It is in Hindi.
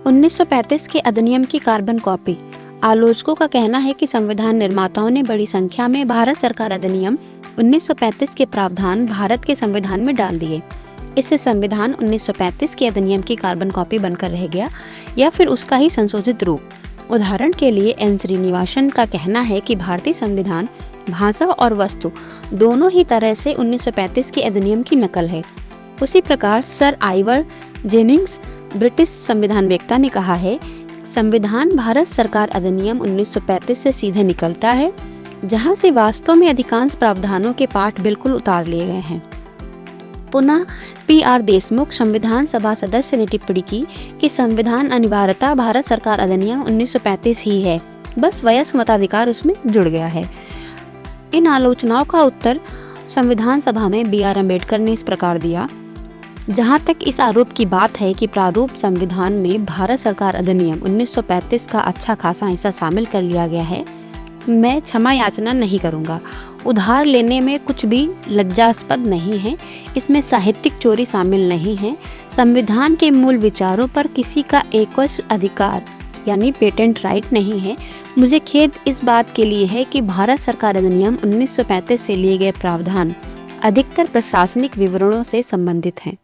1935 के अधिनियम की कार्बन कॉपी। आलोचकों का कहना है कि संविधान निर्माताओं ने बड़ी संख्या में भारत सरकार अधिनियम 1935 के प्रावधान भारत के संविधान में डाल दिए। इससे संविधान 1935 के अधिनियम की कार्बन कॉपी बनकर रह गया या फिर उसका ही संशोधित रूप। उदाहरण के लिए एन श्रीनिवासन का कहना है कि भारतीय संविधान भाषा और वस्तु दोनों ही तरह से 1935 के अधिनियम की नकल है। उसी प्रकार सर आइवर जेनिंग्स ब्रिटिश संविधान वेत्ता ने कहा है, संविधान भारत सरकार अधिनियम 1935 से सीधे निकलता है, जहां से वास्तव में अधिकांश प्रावधानों के पाठ बिल्कुल उतार लिए गए हैं। पुनः पी.आर. देशमुख संविधान सभा सदस्य ने टिप्पणी की कि संविधान अनिवार्यता भारत सरकार अधिनियम 1935 ही है, बस वयस्क मताधिकार उसमें जुड़ गया है। इन आलोचनाओं का उत्तर संविधान सभा में बी.आर. अम्बेडकर ने इस प्रकार दिया, जहां तक इस आरोप की बात है कि प्रारूप संविधान में भारत सरकार अधिनियम 1935 का अच्छा खासा हिस्सा शामिल कर लिया गया है, मैं क्षमा याचना नहीं करूंगा। उधार लेने में कुछ भी लज्जास्पद नहीं है, इसमें साहित्यिक चोरी शामिल नहीं है। संविधान के मूल विचारों पर किसी का एकवश अधिकार यानी पेटेंट राइट नहीं है। मुझे खेद इस बात के लिए है कि भारत सरकार अधिनियम 1935 से लिए गए प्रावधान अधिकतर प्रशासनिक विवरणों से संबंधित हैं।